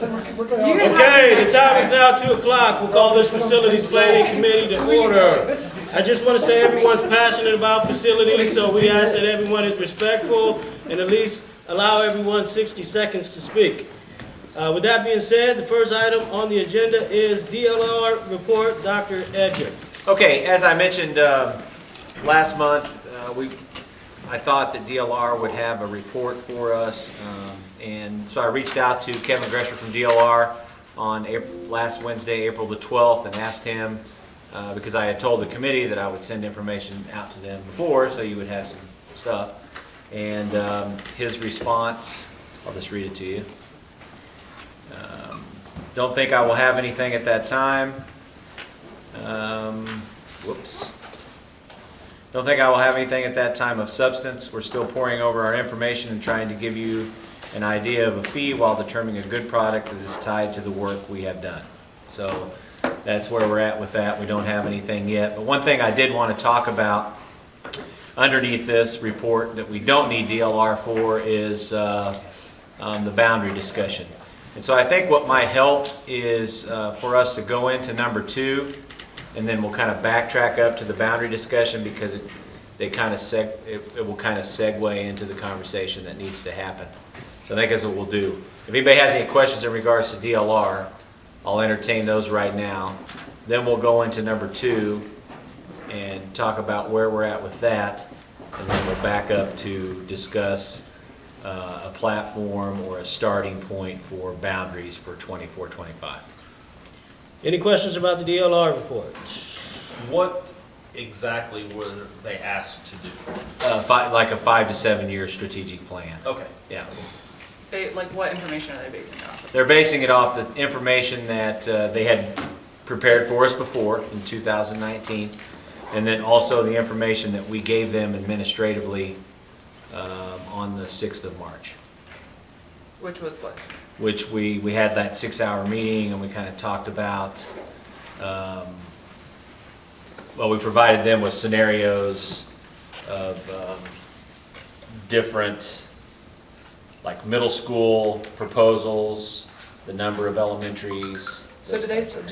Okay, the time is now 2 o'clock. We'll call this Facilities Planning Committee to order. I just want to say everyone's passionate about facilities, so we ask that everyone is respectful and at least allow everyone 60 seconds to speak. With that being said, the first item on the agenda is DLR Report. Dr. Edgar. Okay, as I mentioned last month, I thought that DLR would have a report for us, and so I reached out to Kevin Gresher from DLR on last Wednesday, April the 12th, and asked him, because I had told the committee that I would send information out to them before, so you would have some stuff. And his response, I'll just read it to you. Don't think I will have anything at that time. Don't think I will have anything at that time of substance. We're still poring over our information and trying to give you an idea of a fee while determining a good product that is tied to the work we have done. So that's where we're at with that. We don't have anything yet. But one thing I did want to talk about underneath this report that we don't need DLR for is the boundary discussion. And so I think what might help is for us to go into number 2, and then we'll kind of backtrack up to the boundary discussion, because it will kind of segue into the conversation that needs to happen. So I think that's what we'll do. If anybody has any questions in regards to DLR, I'll entertain those right now. Then we'll go into number 2 and talk about where we're at with that, and then we'll back up to discuss a platform or a starting point for boundaries for 24-25. Any questions about the DLR report? What exactly were they asked to do? Like a 5 to 7 year strategic plan. Okay. Yeah. Like what information are they basing it off of? They're basing it off the information that they had prepared for us before in 2019, and then also the information that we gave them administratively on the 6th of March. Which was what? Which we had that 6-hour meeting, and we kind of talked about, well, we provided them with scenarios of different, like middle school proposals, the number of elementaries. So do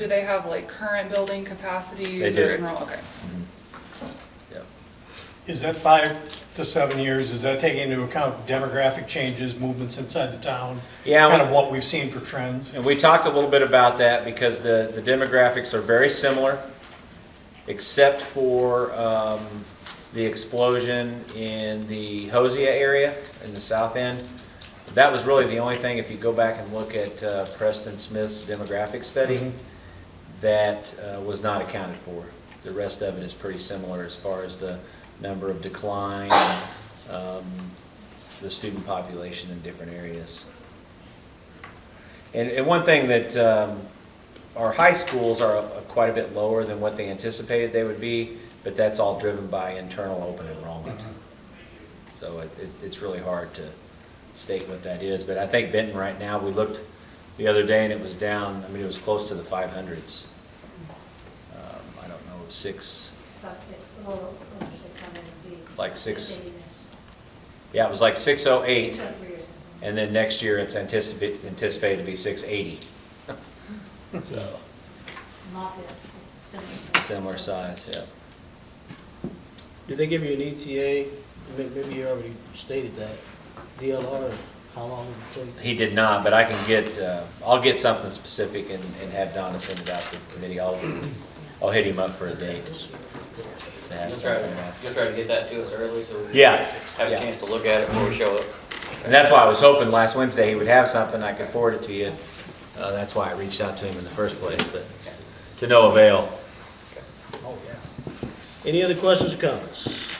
they have like current building capacities? They do. Or enroll? Okay. Yep. Is that 5 to 7 years, is that taking into account demographic changes, movements inside the town? Yeah. Kind of what we've seen for trends? And we talked a little bit about that, because the demographics are very similar, except for the explosion in the Hosea area in the south end. That was really the only thing, if you go back and look at Preston Smith's demographic study, that was not accounted for. The rest of it is pretty similar as far as the number of decline, the student population in different areas. And one thing that our high schools are quite a bit lower than what they anticipated they would be, but that's all driven by internal open enrollment. So it's really hard to state what that is. But I think Benton right now, we looked the other day and it was down, I mean, it was close to the 500s. I don't know, It's about 6, a little over 600 would be. Like 6. 680. Yeah, it was like 608. 603 or something. And then next year it's anticipated to be 680. So Lafayette's similar size, yeah. Did they give you an ETA? Maybe you already stated that. DLR, how long did it take? He did not, but I can get, I'll get something specific and have Donna send it out to the committee. I'll hit him up for a date. To have You'll try to get that to us early so we Yeah. have a chance to look at it before we show up. And that's why I was hoping last Wednesday he would have something, I could forward it to you. That's why I reached out to him in the first place, but to no avail. Oh, yeah. Any other questions or comments?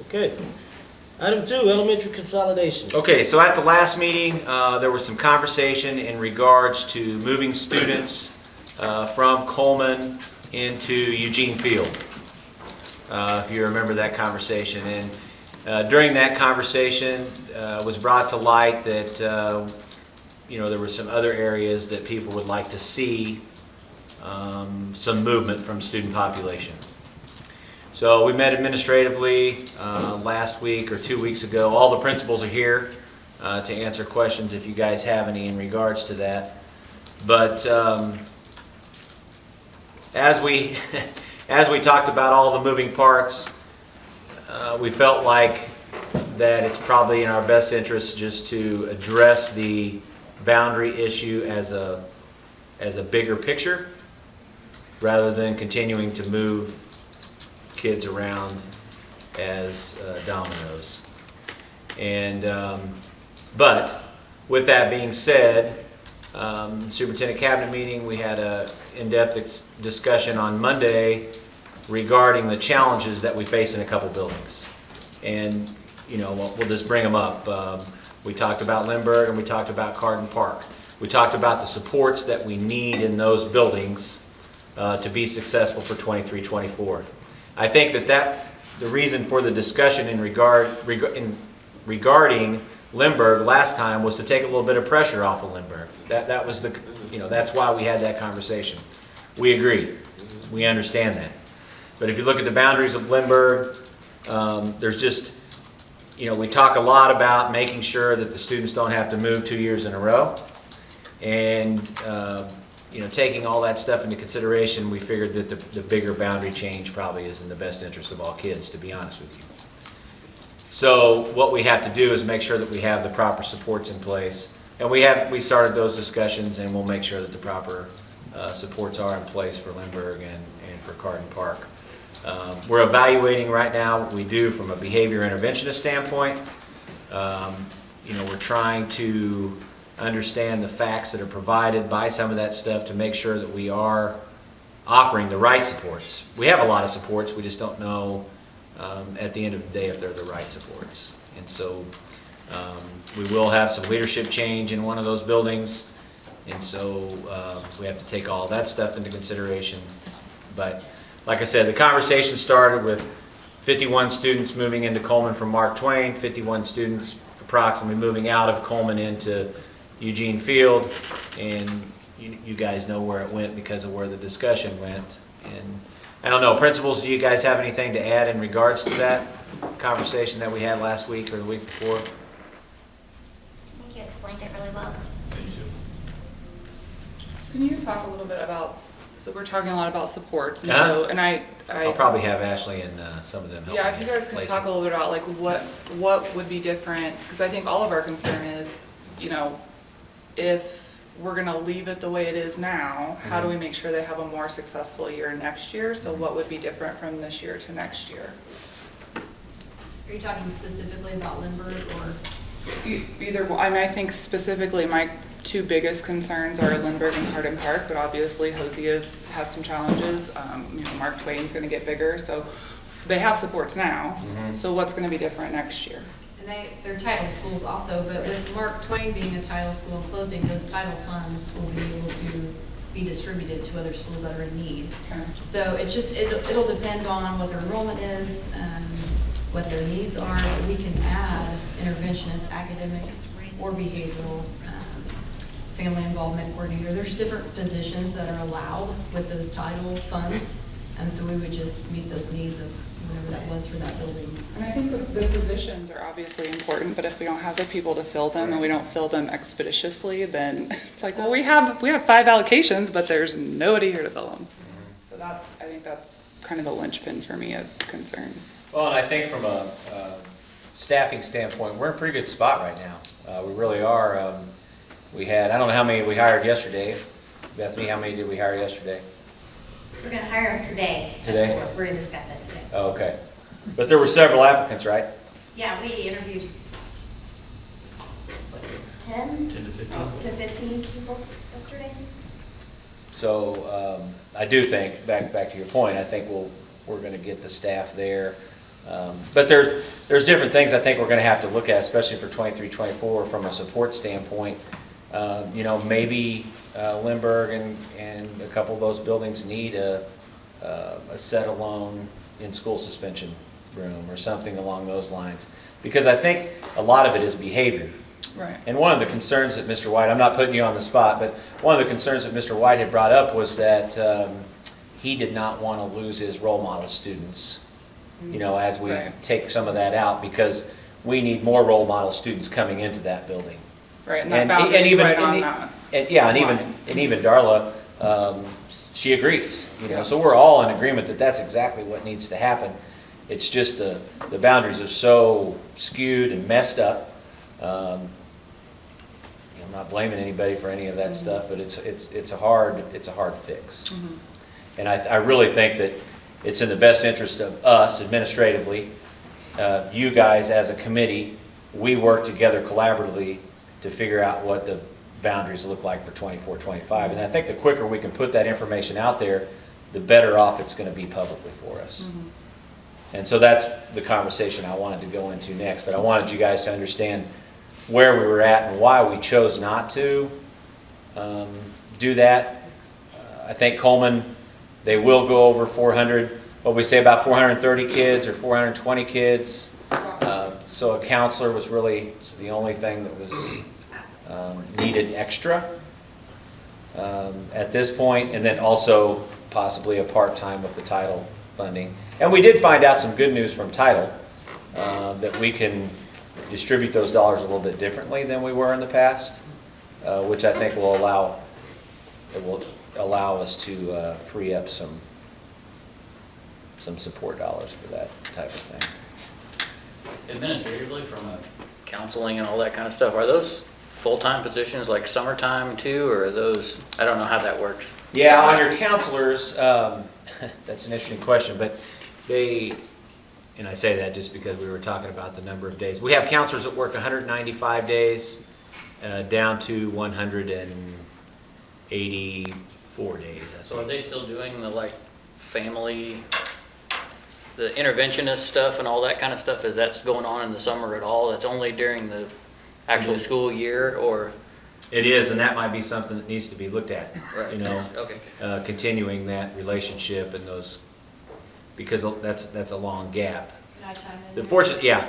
Okay. Item 2, elementary consolidation. Okay, so at the last meeting, there was some conversation in regards to moving students from Coleman into Eugene Field. If you remember that conversation. And during that conversation, was brought to light that there were some other areas that people would like to see some movement from student population. So we met administratively last week or 2 weeks ago. All the principals are here. to answer questions if you guys have any in regards to that. But as we as we talked about all the moving parts, we felt like that it's probably in our best interest just to address the boundary issue as a bigger picture, rather than continuing to move kids around as dominoes. And but with that being said, Superintendent Cabinet meeting, we had a in-depth discussion on Monday regarding the challenges that we face in a couple buildings. And you know, we'll just bring them up. We talked about Lindbergh and we talked about Carden Park. We talked about the supports that we need in those buildings to be successful for 23-24. I think that the reason for the discussion regarding Lindbergh last time was to take a little bit of pressure off of Lindbergh. That was the, you know, that's why we had that conversation. We agree. We understand that. But if you look at the boundaries of Lindbergh, there's just, you know, we talk a lot about making sure that the students don't have to move 2 years in a row. And, you know, taking all that stuff into consideration, we figured that the bigger boundary change probably is in the best interest of all kids, to be honest with you. So what we have to do is make sure that we have the proper supports in place. And we started those discussions, and we'll make sure that the proper supports are in place for Lindbergh and for Carden Park. We're evaluating right now what we do from a behavior interventionist standpoint. You know, we're trying to understand the facts that are provided by some of that stuff to make sure that we are offering the right supports. We have a lot of supports, we just don't know at the end of the day if they're the right supports. And so we will have some leadership change in one of those buildings, and so we have to take all that stuff into consideration. But like I said, the conversation started with 51 students moving into Coleman from Mark Twain, 51 students approximately moving out of Coleman into Eugene Field, and you guys know where it went because of where the discussion went. And I don't know, principals, do you guys have anything to add in regards to that conversation that we had last week or the week before? I think you explained it really well. Can you talk a little bit about, so we're talking a lot about supports, and Uh-huh. so, and I'll probably have Ashley and some of them help. yeah, if you guys could talk a little bit about like what would be different, because I think all of our concern is, you know, if we're gonna leave it the way it is now, how do we make sure they have a more successful year next year? So what would be different from this year to next year? Are you talking specifically about Lindbergh or? Either one. I mean, I think specifically my two biggest concerns are Lindbergh and Carden Park, but obviously Hosea has some challenges. You know, Mark Twain's going to get bigger, so they have supports now. So what's going to be different next year? And they're title schools also, but with Mark Twain being a title school and closing, those title funds will be able to be distributed to other schools that are in need. Okay. So it's just, it'll depend on what their enrollment is, what their needs are. We can add interventionists, academic or behavioral, family involvement coordinator. There's different positions that are allowed with those title funds. And so we would just meet those needs of whatever that was for that building. And I think the positions are obviously important, but if we don't have the people to fill them and we don't fill them expeditiously, then it's like, well, we have 5 allocations, but there's nobody here to fill them. So I think that's kind of the linchpin for me of concern. Well, and I think from a staffing standpoint, we're in a pretty good spot right now. We really are. We had, I don't know how many we hired yesterday. Bethany, how many did we hire yesterday? We're going to hire them today. Today? We're going to discuss it today. Oh, okay. But there were several applicants, right? Yeah, we interviewed 10 10 to 15. to 15 people yesterday. So I do think, back to your point, I think we're going to get the staff there. But there's different things I think we're going to have to look at, especially for 23-24 from a support standpoint. You know, maybe Lindbergh and a couple of those buildings need a set-alone in-school suspension room or something along those lines. Because I think a lot of it is behavior. Right. And one of the concerns that Mr. White, I'm not putting you on the spot, but one of the concerns that Mr. White had brought up was that he did not want to lose his role model students, you know, as we Right. take some of that out. Because we need more role model students coming into that building. Right, and that And boundary's even- right on and- that. And, yeah, line. and even Darla, she agrees, you know, so we're all in agreement that that's exactly what needs to happen. It's just the boundaries are so skewed and messed up. I'm not blaming anybody for any of that stuff, but it's a hard fix. And I really think that it's in the best interest of us administratively, you guys as a committee, we work together collaboratively to figure out what the boundaries look like for 24, 25. And I think the quicker we can put that information out there, the better off it's going to be publicly for us. And so that's the conversation I wanted to go into next, but I wanted you guys to understand where we were at and why we chose not to do that. I think Coleman, they will go over 400, what we say about 430 kids or 420 kids. So a counselor was really the only thing that was needed extra at this point, and then also possibly a part-time with the title funding. And we did find out some good news from title, that we can distribute those dollars a little bit differently than we were in the past, which I think will allow us to free up some support dollars for that type of thing. Administratively, from counseling and all that kind of stuff, are those full-time positions like summertime too, or are those, I don't know how that works. Yeah, on your counselors, that's an interesting question, but they, and I say that just because we were talking about the number of days. We have counselors that work 195 days down to 184 days. I So are think. they still doing the like family, the interventionist stuff and all that kind of stuff? Is that's going on in the summer at all? That's only during the actual school year, or? It is, and that might be something that needs to be looked at, Right. you know, Okay. continuing that relationship and those, because that's a long gap. Can I chime in? The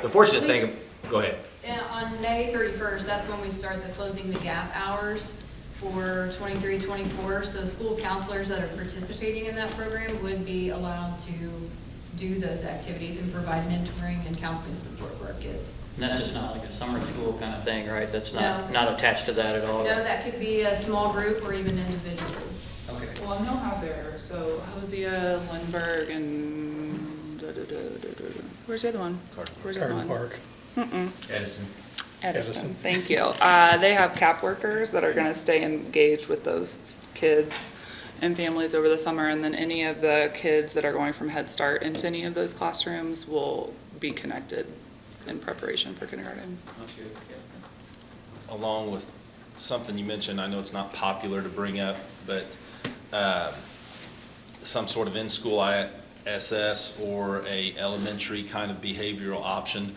fortunate thing, go ahead. And on May 31st, that's when we start the Closing the Gap hours for 23, 24. So school counselors that are participating in that program would be allowed to do those activities and provide mentoring and counseling support for our kids. And that's just not like a summer school kind of thing, right? That's No. not attached to that at all? No, that could be a small group or even individually. Okay. Well, and they'll have their, so Hosea, Lindbergh, and where's the other one? Where's the other Garden one? Park. Edison. Edison, Edison. thank you. They have CAP workers that are gonna stay engaged with those kids and families over the summer, and then any of the kids that are going from Head Start into any of those classrooms will be connected in preparation for kindergarten. Along with something you mentioned, I know it's not popular to bring up, but some sort of in-school ISS or a elementary kind of behavioral option.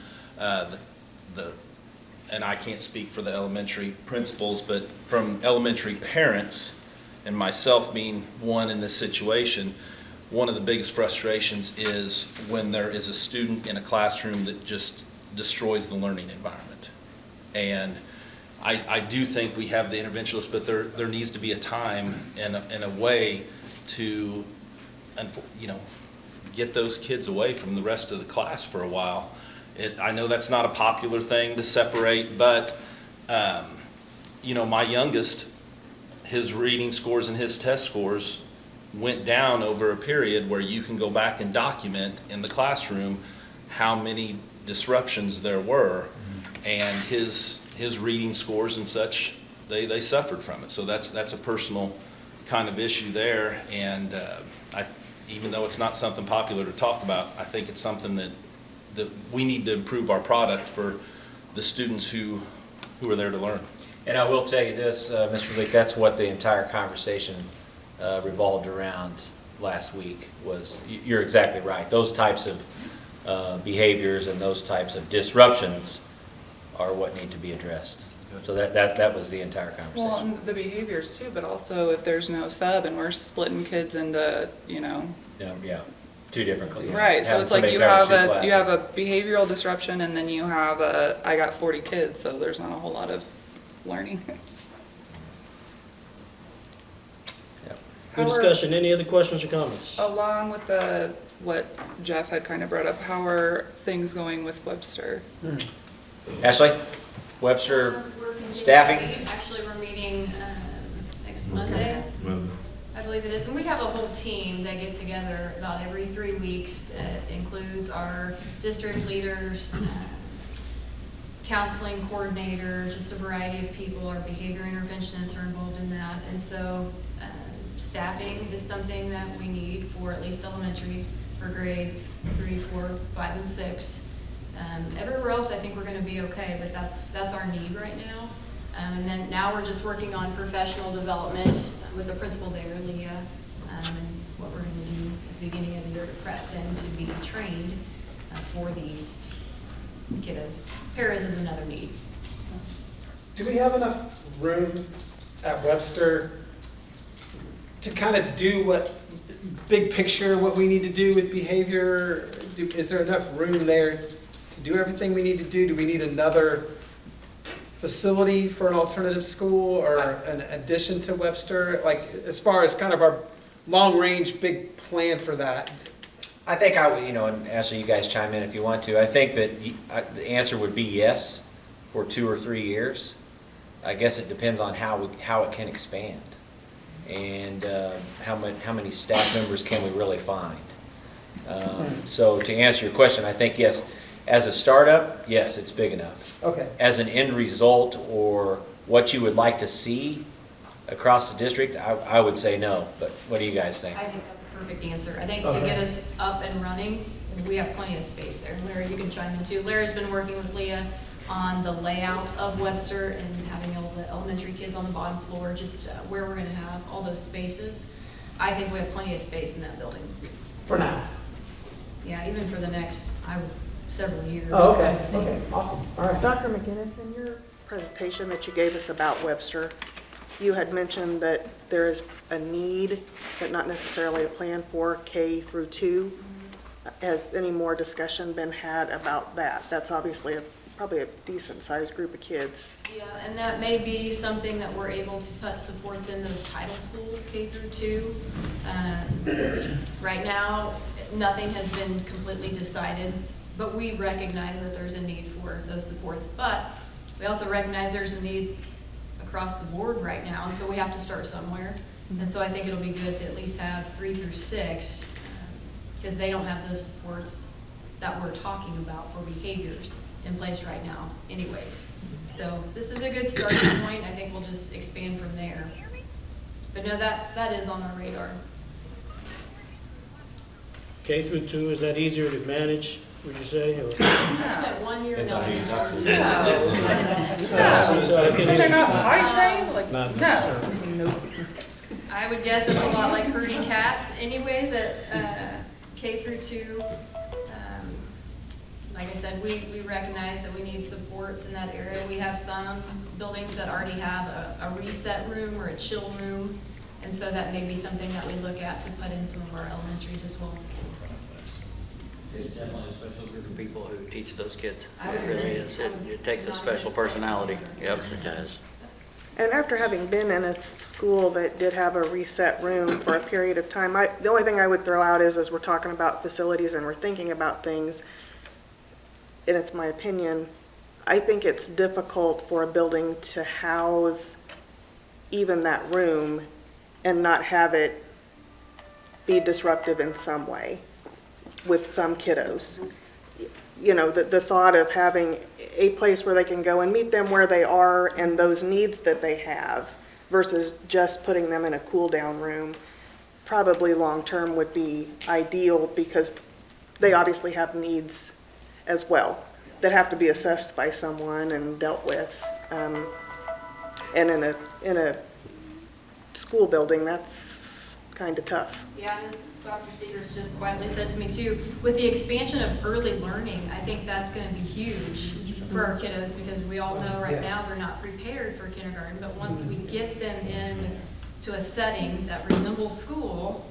And I can't speak for the elementary principals, but from elementary parents, and myself being one in this situation, one of the biggest frustrations is when there is a student in a classroom that just destroys the learning environment. And I do think we have the interventionists, but there needs to be a time and a way to, get those kids away from the rest of the class for a while. I know that's not a popular thing to separate, but, my youngest, his reading scores and his test scores went down over a period where you can go back and document in the classroom how many disruptions there were. And his reading scores and such, they suffered from it. So that's a personal kind of issue there. And even though it's not something popular to talk about, I think it's something that we need to improve our product for the students who are there to learn. And I will tell you this, Mr. Leak, that's what the entire conversation revolved around last week was, you're exactly right. Those types of behaviors and those types of disruptions are what need to be addressed. So that was the entire Well, conversation. and the behaviors too, but also if there's no sub and we're splitting kids into, Yeah, two different. right, so having it's like somebody you cover have two you have a classes. behavioral disruption and then you have I got 40 kids, so there's not a whole lot of learning. Yep. Good discussion. Any other questions or comments? Along with what Jeff had kind of brought up, how are things going with Webster? Ashley, Webster We're continuing Staffing? to meet. Actually, we're meeting next Monday, I believe it is. And we have a whole team that get together about every 3 weeks. It includes our district leaders, counseling coordinator, just a variety of people. Our behavior interventionists are involved in that. And so staffing is something that we need for at least elementary, for grades 3, 4, 5, and 6. Everywhere else, I think we're gonna be okay, but that's our need right now. And then now we're just working on professional development with the principal there, Leah, and what we're gonna do at the beginning of the year to prep them to be trained for these kiddos. Paras is another need. Do we have enough room at Webster to kind of do what, big picture, what we need to do with behavior? Is there enough room there to do everything we need to do? Do we need another facility for an alternative school or an addition to Webster? Like, as far as kind of our long-range big plan for that? I think I would, and Ashley, you guys chime in if you want to. I think that the answer would be yes for 2 or 3 years. I guess it depends on how it can expand and how many staff members can we really find. So to answer your question, I think yes. As a startup, yes, it's big enough. Okay. As an end result or what you would like to see across the district, I would say no. But what do you guys think? I think that's a perfect answer. I think to get us up and running, we have plenty of space there. Larry, you can chime in too. Larry's been working with Leah on the layout of Webster and having all the elementary kids on the bottom floor, just where we're gonna have all those spaces. I think we have plenty of space in that building. For now? Yeah, even for the next, several years. Oh, okay, awesome, all right. Dr. McGinnis, in your presentation that you gave us about Webster, you had mentioned that there is a need, but not necessarily a plan for K through 2. Has any more discussion been had about that? That's obviously probably a decent-sized group of kids. Yeah, and that may be something that we're able to put supports in those title schools, K through 2. Right now, nothing has been completely decided, but we recognize that there's a need for those supports. But we also recognize there's a need across the board right now, and so we have to start somewhere. And so I think it'll be good to at least have 3 through 6, because they don't have those supports that we're talking about for behaviors in place right now anyways. So this is a good starting point. I think we'll just expand from there. But no, that is on our radar. K through 2, is that easier to manage, would you say? Or- I spent 1 year. Depends on who you talk to. They're not high trained, like, Not no. necessarily. I would guess it's a lot like herding cats anyways at K through 2. Like I said, we recognize that we need supports in that area. We have some buildings that already have a reset room or a chill room. And so that may be something that we look at to put in some of our elementaries as well. There's definitely a special group of people who teach those kids. I would It really agree. is. It takes a special personality. Yep, it does. And after having been in a school that did have a reset room for a period of time, the only thing I would throw out is, as we're talking about facilities and we're thinking about things, and it's my opinion, I think it's difficult for a building to house even that room and not have it be disruptive in some way with some kiddos. You know, the thought of having a place where they can go and meet them where they are and those needs that they have versus just putting them in a cool-down room, probably long-term would be ideal, because they obviously have needs as well that have to be assessed by someone and dealt with. And in a school building, that's kind of tough. Yeah, as Dr. Seegers just quietly said to me too, with the expansion of early learning, I think that's going to be huge for our kiddos, because we all know right now they're not prepared for kindergarten, but once we get them in to a setting that resembles school,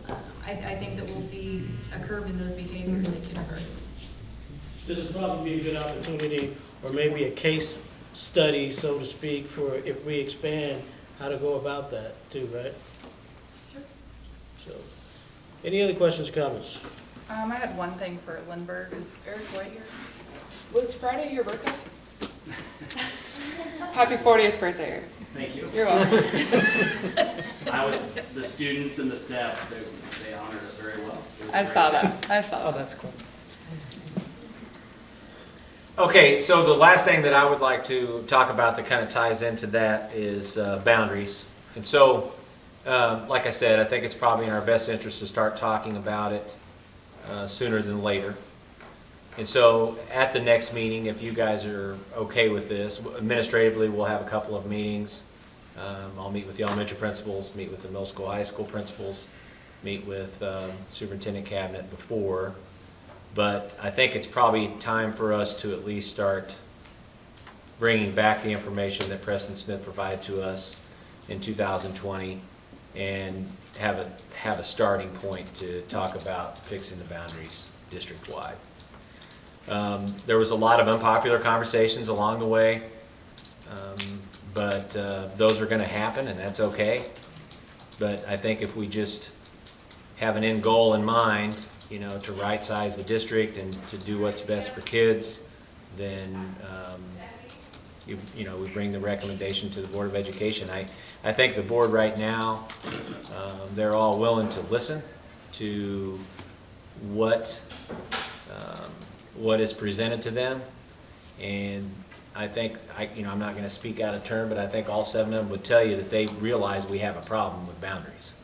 I think that we'll see a curve in those behaviors in kindergarten. This would probably be a good opportunity, or maybe a case study, so to speak, for if we expand, how to go about that too, right? Sure. So, any other questions or comments? I had one thing for Lindbergh. Is Eric White here? Was Friday your birthday? Happy 40th birthday. Thank you. You're welcome. The students and the staff, they honored it very well. It was I great. saw that. I saw Oh, that. that's cool. Okay, so the last thing that I would like to talk about that kind of ties into that is boundaries. And so, like I said, I think it's probably in our best interest to start talking about it sooner than later. And so at the next meeting, if you guys are okay with this, administratively, we'll have a couple of meetings. I'll meet with the elementary principals, meet with the middle school, high school principals, meet with superintendent cabinet before. But I think it's probably time for us to at least start bringing back the information that Preston Smith provided to us in 2020 and have a starting point to talk about fixing the boundaries district-wide. There was a lot of unpopular conversations along the way, but those are going to happen, and that's okay. But I think if we just have an end goal in mind, to right-size the district and to do what's best for kids, then we bring the recommendation to the Board of Education. I think the board right now, they're all willing to listen to what is presented to them, and I think, I'm not going to speak out of turn, but I think all 7 of them would tell you that they realize we have a problem with boundaries.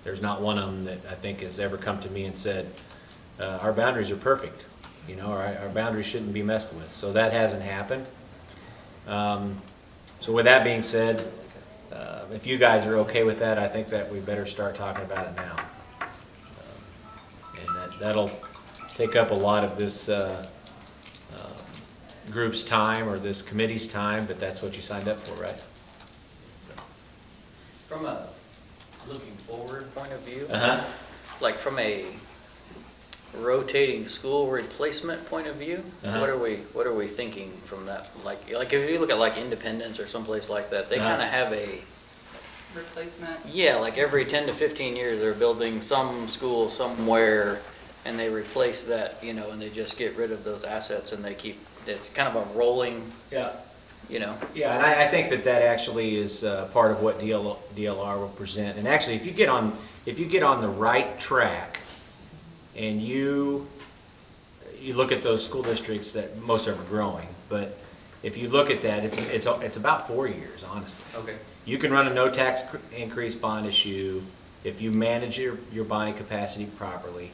There's not one of them that I think has ever come to me and said, our boundaries are perfect, our boundaries shouldn't be messed with. So that hasn't happened. So with that being said, if you guys are okay with that, I think that we better start talking about it now. And that'll take up a lot of this group's time or this committee's time, but that's what you signed up for, right? From a looking forward point of view, Uh-huh. like from a rotating school replacement point of view, Uh-huh. what are we thinking from that? Like if you look at like Independence or someplace like that, they Uh-huh. kind of have a, Replacement. yeah, like every 10 to 15 years, they're building some school somewhere, and they replace that, and they just get rid of those assets, and they keep, it's kind of a rolling, Yeah. Yeah, and I think that actually is part of what DLR will present. And actually, if you get on the right track, and you look at those school districts that most of them are growing, but if you look at that, it's about 4 years, honestly. okay. You can run a no tax increase bond issue if you manage your bonding capacity properly.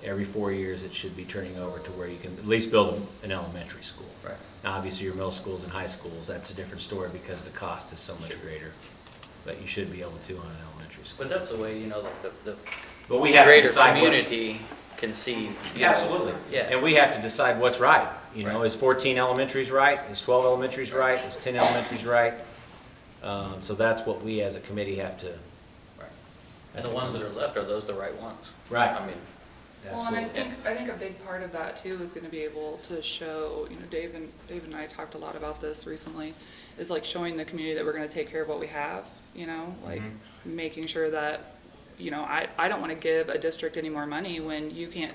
Every 4 years, it should be turning over to where you can at least build an elementary school. Right. Now, obviously, your middle schools and high schools, that's a different story because the cost is so much greater. But you should be able to on an elementary school. But that's the way, like the But we have to greater decide what's... community can see. Absolutely. Yeah. And we have to decide what's right. Right. Is 14 elementaries right? Is 12 elementaries right? Is 10 elementaries right? So that's what we as a committee have to... Right. And the ones that are left, are those the right ones? Right. I mean, Well, and Absolutely. I think a big part of that too is gonna be able to show, Dave and I talked a lot about this recently, is like showing the community that we're gonna take care of what we have, like making sure that, I don't wanna give a district any more money when you can't,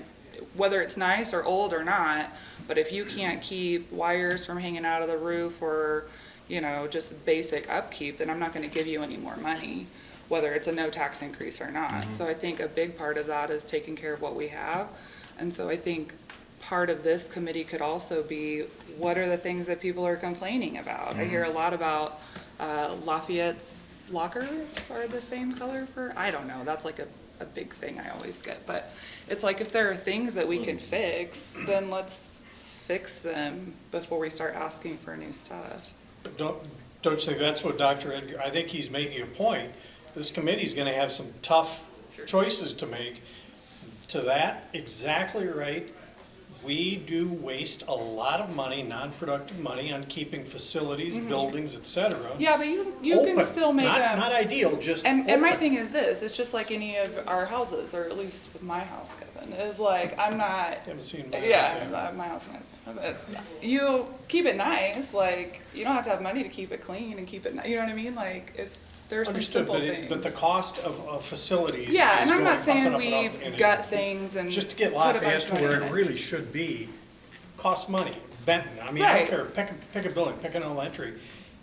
whether it's nice or old or not, but if you can't keep wires from hanging out of the roof or, just basic upkeep, then I'm not gonna give you any more money, whether it's a no tax increase or not. So I think a big part of that is taking care of what we have. And so I think part of this committee could also be, what are the things that people are complaining about? I hear a lot about Lafayette's lockers are the same color for, I don't know, that's like a big thing I always get. But it's like, if there are things that we can fix, then let's fix them before we start asking for new stuff. But don't you think that's what Dr. Edgar, I think he's making a point. This committee's gonna have some tough choices to make. To that, exactly right. We do waste a lot of money, non-productive money, on keeping facilities, buildings, et cetera. Yeah, but you can open. still make Not- them. Not ideal, just And my open. thing is this, it's just like any of our houses, or at least with my house, Kevin, is like, I'm not, Haven't seen mine. yeah, my house, you keep it nice, like, you don't have to have money to keep it clean and keep it, you know what I mean? Like, if there's some Understood, simple things. but the cost of facilities Yeah, is and I'm going not up saying and up we and up. gut things and Just to get put a bunch Lafayette of to money where in it really should be, costs money. Benton, I mean, I Right. don't care, pick a building, pick an elementary.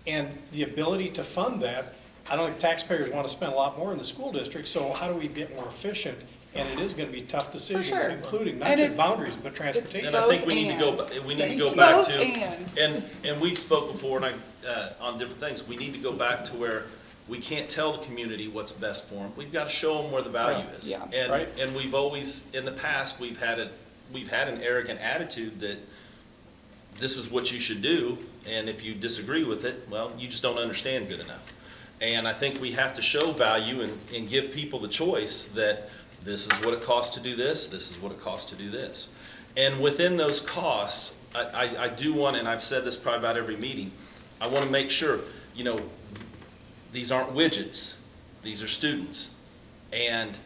And the ability to fund that, I don't think taxpayers want to spend a lot more in the school district, so how do we get more efficient? And it is gonna be tough decisions, sure. including not And just it's- boundaries, but transportation. And I think we need to go, we need to go back Both to, and. and we've spoke before, and on different things, we need to go back to where we can't tell the community what's best for them. We've got to show them where the value is. Yeah. Right. And we've always, in the past, we've had an arrogant attitude that this is what you should do, and if you disagree with it, well, you just don't understand good enough. And I think we have to show value and give people the choice that this is what it costs to do this is what it costs to do this. And within those costs, I do want, and I've said this probably about every meeting, I want to make sure, you know, these aren't widgets, these are students. And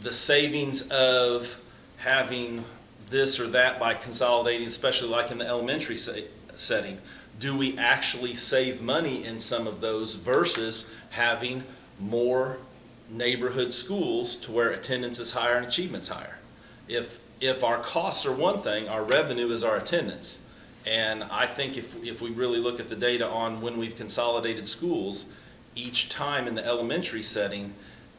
the savings of having this or that by consolidating, especially like in the elementary setting, do we actually save money in some of those versus having more neighborhood schools to where attendance is higher and achievement's higher? If our costs are one thing, our revenue is our attendance. And I think if we really look at the data on when we've consolidated schools, each time in the elementary setting,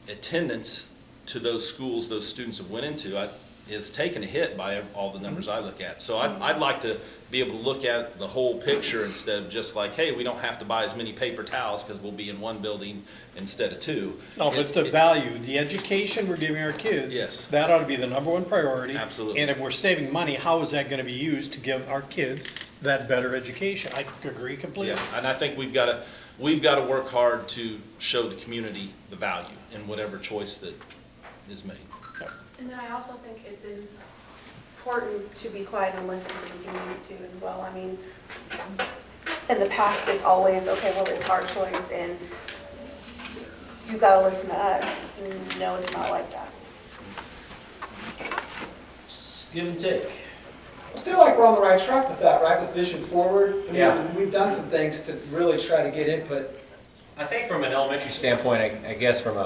attendance to those schools those students have went into is taken a hit by all the numbers I look at. So I'd like to be able to look at the whole picture instead of just like, hey, we don't have to buy as many paper towels because we'll be in one building instead of two. No, but the value, the education we're giving our kids. Yes. That ought to be the number one priority. Absolutely. And if we're saving money, how is that gonna be used to give our kids that better education? I agree completely. Yeah, and I think we've got to work hard to show the community the value in whatever choice that is made. And then I also think it's important to be quiet and listen to the community too as well. I mean, in the past, it's always, okay, well, it's our choice and you've got to listen to us. No, it's not like that. Give and take. I feel like we're on the right track with that, right, with Vision Forward? I mean, Yeah. we've done some things to really try to get input. I think from an elementary standpoint, I guess from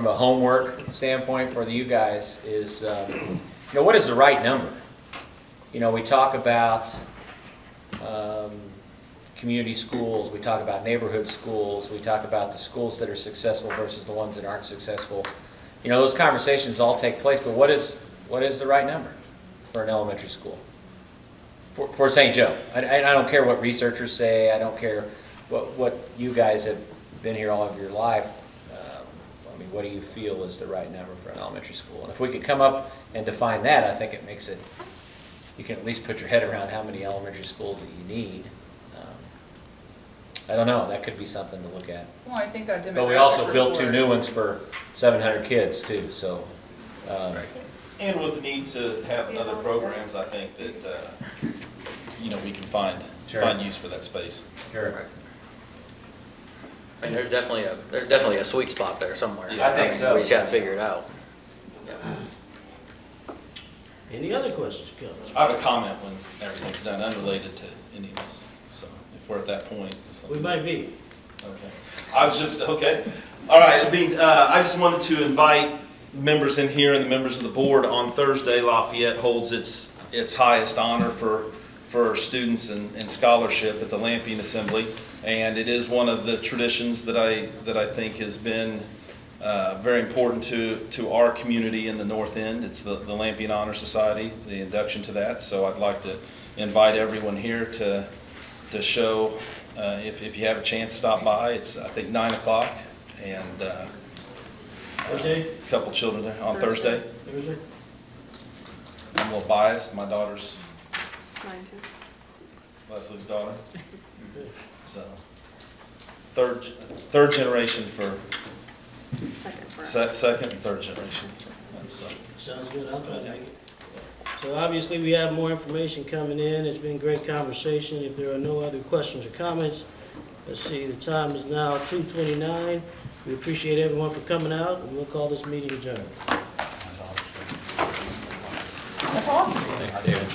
a homework standpoint for you guys is, you know, what is the right number? You know, we talk about community schools, we talk about neighborhood schools, we talk about the schools that are successful versus the ones that aren't successful. You know, those conversations all take place, but what is the right number for an elementary school? For St. Joe. I don't care what researchers say, I don't care what you guys have been here all of your life. I mean, what do you feel is the right number for an elementary school? And if we could come up and define that, I think it makes it, you can at least put your head around how many elementary schools that you need. I don't know, that could be something to look at. Well, I think that demographic But we also built 2 report- new ones for 700 kids too, so. And with the need to have other programs, I think that, you know, we can find use for that space. Sure. I mean, there's definitely a sweet spot there somewhere. I think so. We just gotta figure it out. Any other questions, comments? I have a comment when everything's done, unrelated to any of this, so if we're at that point. just let We me- might be. Okay. I was just, okay. All right, I just wanted to invite members in here and the members of the board. On Thursday, Lafayette holds its highest honor for students and scholarship at the Lampion Assembly. And it is one of the traditions that I think has been very important to our community in the North End. It's the Lampion Honor Society, the induction to that. So I'd like to invite everyone here to show, if you have a chance, stop by. It's, I think, 9 o'clock, and What day? a couple children there on Thursday. Thursday? I'm a little biased. My daughter's Mine too. Leslie's daughter. So, third generation for Second for us. second and third generation. So, Sounds good, I'll try to make it. So obviously, we have more information coming in. It's been great conversation. If there are no other questions or comments, let's see, the time is now 2:29. We appreciate everyone for coming out, and we'll call this meeting adjourned. That's awesome. Thanks, David.